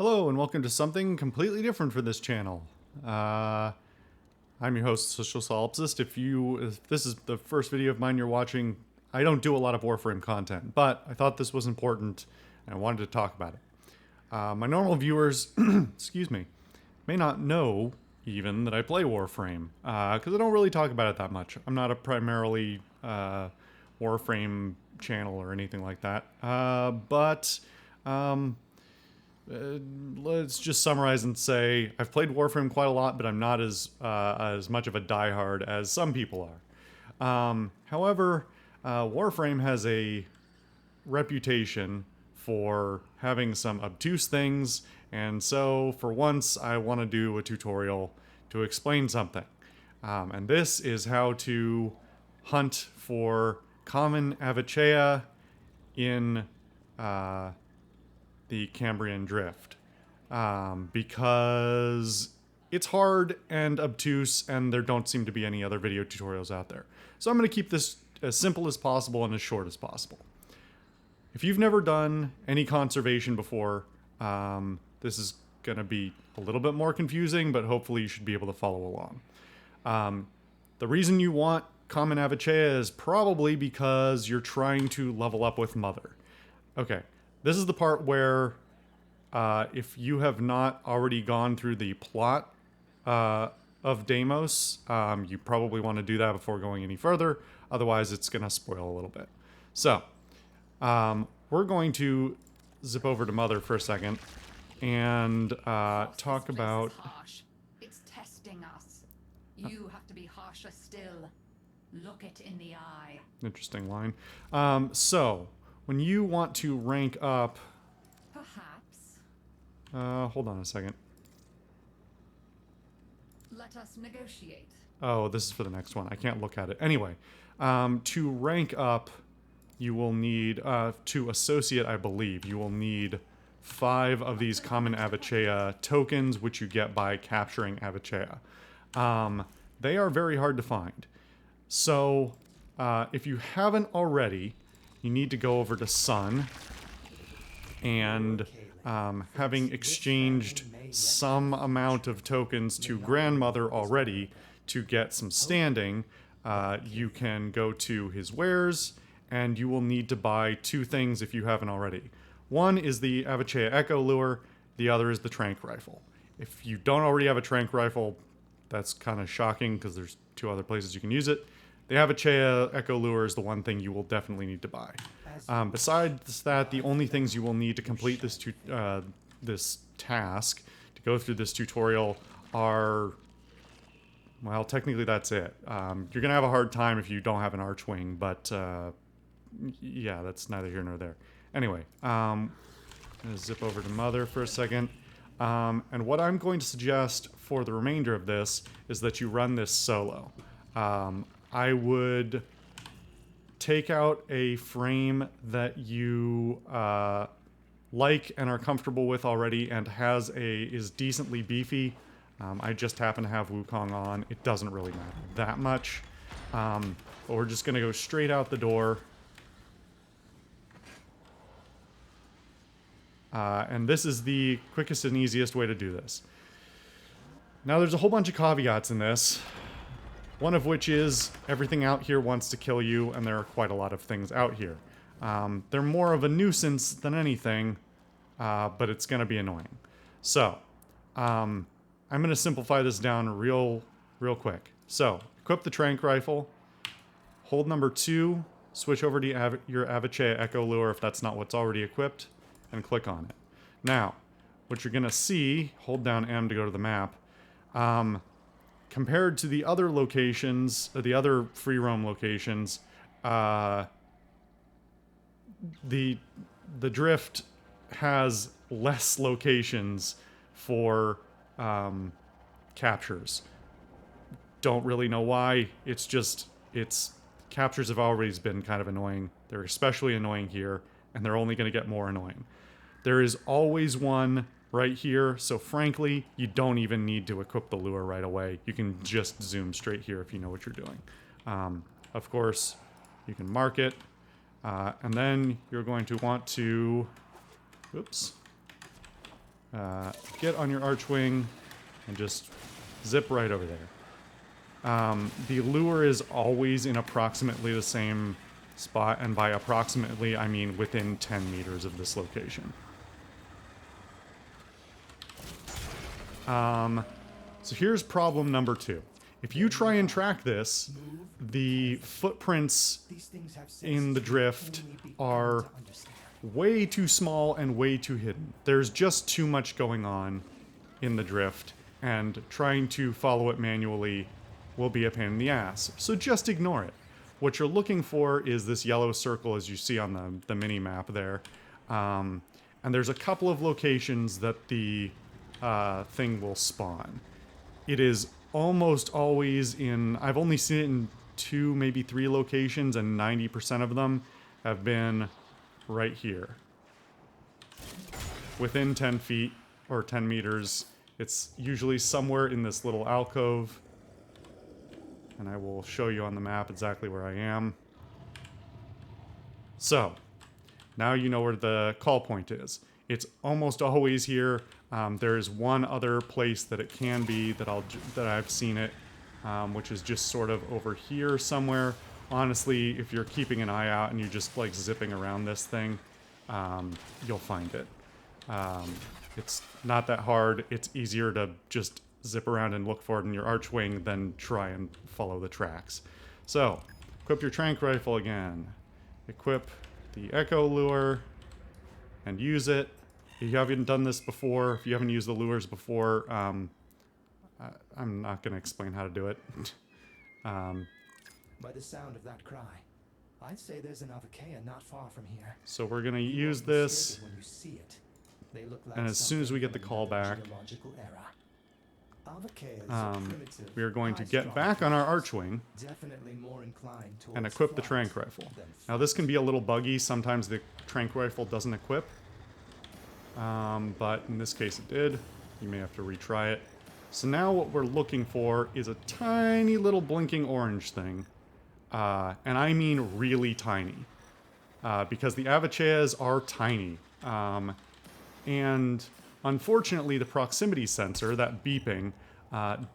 Hello and welcome to something completely different for this channel. I'm your host, Solipsist. If this is the first video of mine you're watching, I don't do a lot of Warframe content, but I thought this was important and I wanted to talk about it. My normal viewers, excuse me, may not know even that I play Warframe, because I don't really talk about it that much. I'm not a primarily Warframe channel or anything like that, let's just summarize and say I've played Warframe quite a lot, but I'm not as much of a diehard as some people are. However, Warframe has a reputation for having some obtuse things, and so for once I want to do a tutorial to explain something. And this is how to hunt for common Avichaea in the Cambrian Drift, because it's hard and obtuse and there don't seem to be any other video tutorials out there. So I'm going to keep this as simple as possible and as short as possible. If you've never done any conservation before, this is going to be a little bit more confusing, but hopefully you should be able to follow along. The reason you want common Avichaea is probably because you're trying to level up with Mother. Okay. This is the part where, if you have not already gone through the plot of Deimos, you probably want to do that before going any further. Otherwise, it's going to spoil a little bit. So, we're going to zip over to Mother for a second and talk about... It's testing us. You have to be harsher still. Look it in the eye. Interesting line. When you want to rank up... Perhaps. Hold on a second. Let us negotiate. Oh, this is for the next one. I can't look at it. Anyway, to rank up, you will need, to associate, I believe, you will need 5 of these common Avichaea tokens, which you get by capturing Avichaea. They are very hard to find. So, if you haven't already... You need to go over to Sun, and having exchanged some amount of tokens to Grandmother already to get some standing, you can go to his wares, and you will need to buy 2 things if you haven't already. One is the Avichaea Echo-Lure, the other is the Tranq Rifle. If you don't already have a Tranq Rifle, that's kind of shocking because there's 2 other places you can use it. The Avichaea Echo-Lure is the one thing you will definitely need to buy. Besides that, the only things you will need to complete this this task, to go through this tutorial, are... Well, technically that's it. You're going to have a hard time if you don't have an Archwing, but yeah, that's neither here nor there. Anyway, I'm going to zip over to Mother for a second. And what I'm going to suggest for the remainder of this is that you run this solo. I would take out a frame that you like and are comfortable with already and is decently beefy. I just happen to have Wukong on. It doesn't really matter that much. But we're just going to go straight out the door. And this is the quickest and easiest way to do this. Now there's a whole bunch of caveats in this. One of which is, everything out here wants to kill you, and there are quite a lot of things out here. They're more of a nuisance than anything, but it's going to be annoying. So, I'm going to simplify this down real quick. So, equip the Tranq Rifle, hold number 2, switch over to your Avichaea Echo-Lure if that's not what's already equipped, and click on it. Now, what you're going to see, hold down M to go to the map, compared to the other locations, the other free roam locations, the Drift has less locations for captures. Don't really know why. Captures have always been kind of annoying. They're especially annoying here, and they're only going to get more annoying. There is always one right here, so frankly, you don't even need to equip the lure right away. You can just zoom straight here if you know what you're doing. Of course, you can mark it, and then you're going to want to... Oops. get on your Archwing and just zip right over there. The lure is always in approximately the same spot, and by approximately, I mean within 10 meters of this location. So here's problem number 2. If you try and track this, the footprints in the drift are way too small and way too hidden. There's just too much going on in the drift, and trying to follow it manually will be a pain in the ass. So just ignore it. What you're looking for is this yellow circle, as you see on the mini map there. And there's a couple of locations that the thing will spawn. It is almost always in... I've only seen it in 2, maybe 3 locations, and 90% of them have been right here. Within 10 feet, or 10 meters. It's usually somewhere in this little alcove. And I will show you on the map exactly where I am. So, now you know where the call point is. It's almost always here. There is one other place that it can be that I've seen it, which is just sort of over here somewhere. Honestly, if you're keeping an eye out and you're just like zipping around this thing, you'll find it. It's not that hard. It's easier to just zip around and look for it in your Archwing than try and follow the tracks. So, equip your Tranq Rifle again. Equip the Echo-Lure and use it. If you haven't done this before, if you haven't used the lures before, I'm not going to explain how to do it. By the sound of that cry, I'd say there's an Avichaea not far from here. So we're going to use this, When you see it, they look like and as soon as we get the call back, we are going to get back on our Archwing and equip the Tranq Rifle. Now this can be a little buggy. Sometimes the Tranq Rifle doesn't equip, but in this case it did. You may have to retry it. So now what we're looking for is a tiny little blinking orange thing, and I mean really tiny, because the Avichaeas are tiny, and unfortunately the proximity sensor, that beeping,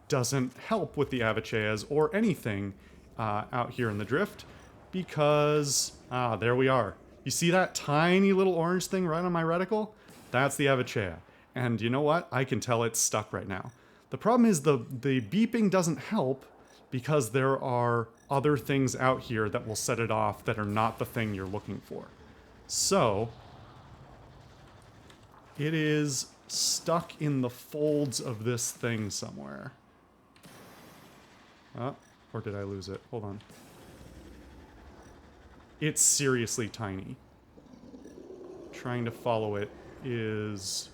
doesn't help with the Avichaeas or anything out here in the drift, because, there we are. You see that tiny little orange thing right on my reticle? That's the Avichaea. And you know what? I can tell it's stuck right now. The problem is the beeping doesn't help because there are other things out here that will set it off that are not the thing you're looking for. So, it is stuck in the folds of this thing somewhere. Or did I lose it? Hold on. It's seriously tiny. Trying to follow it is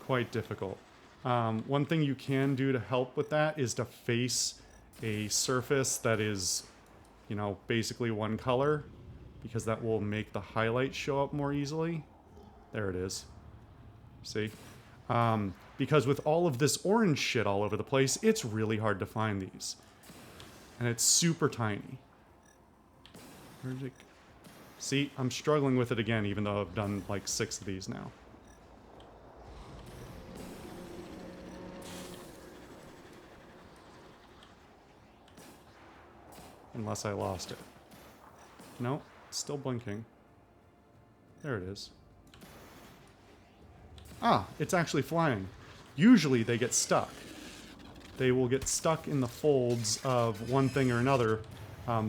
quite difficult. One thing you can do to help with that is to face a surface that is, you know, basically one color, because that will make the highlights show up more easily. There it is. See? Because with all of this orange shit all over the place, it's really hard to find these. And it's super tiny. Where'd it go? See, I'm struggling with it again, even though I've done like 6 of these now. Unless I lost it. No, it's still blinking. There it is. Ah, it's actually flying. Usually they get stuck. They will get stuck in the folds of one thing or another.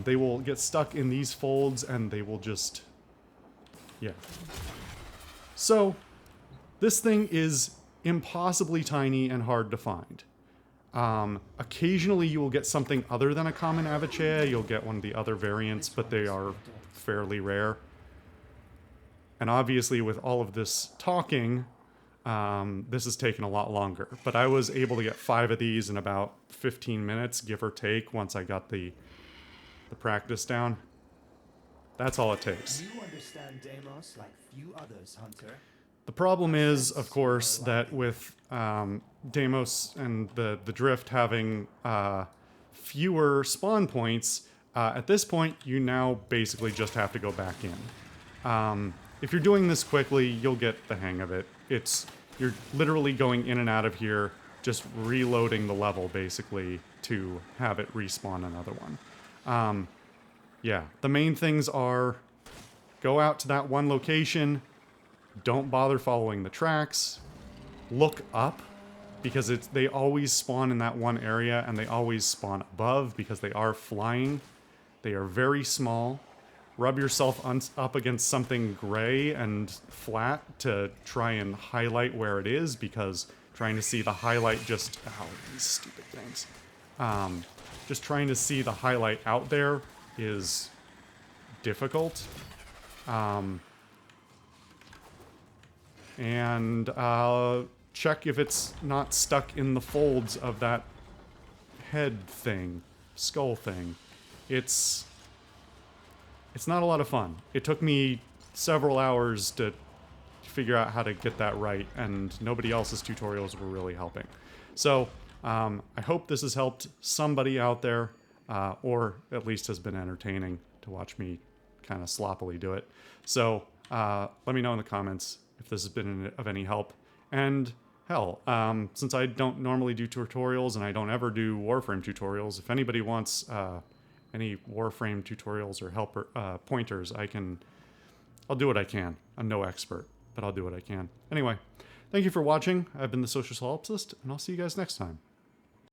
They will get stuck in these folds and they will just... yeah. So, this thing is impossibly tiny and hard to find. Occasionally you will get something other than a common Avichaea. You'll get one of the other variants, but they are fairly rare. And obviously with all of this talking, this has taken a lot longer. But I was able to get 5 of these in about 15 minutes, give or take, once I got the practice down. That's all it takes. You understand Deimos like few others, Hunter. The problem is, of course, that with Deimos and the Drift having fewer spawn points, at this point, you now basically just have to go back in. If you're doing this quickly, you'll get the hang of it. It's You're literally going in and out of here, just reloading the level, basically, to have it respawn another one. Yeah, the main things are go out to that one location, don't bother following the tracks, look up, because they always spawn in that one area, and they always spawn above because they are flying. They are very small. Rub yourself up against something gray and flat to try and highlight where it is, because trying to see the highlight just... Ow, these stupid things. Just trying to see the highlight out there is difficult. And check if it's not stuck in the folds of that head thing, skull thing. It's not a lot of fun. It took me several hours to figure out how to get that right, and nobody else's tutorials were really helping. So, I hope this has helped somebody out there, or at least has been entertaining to watch me kind of sloppily do it. So, let me know in the comments if this has been of any help. And, hell, since I don't normally do tutorials, and I don't ever do Warframe tutorials, if anybody wants any Warframe tutorials or helper pointers, I'll do what I can. I'm no expert, but I'll do what I can. Anyway, thank you for watching. I've been the Social Solipsist, and I'll see you guys next time.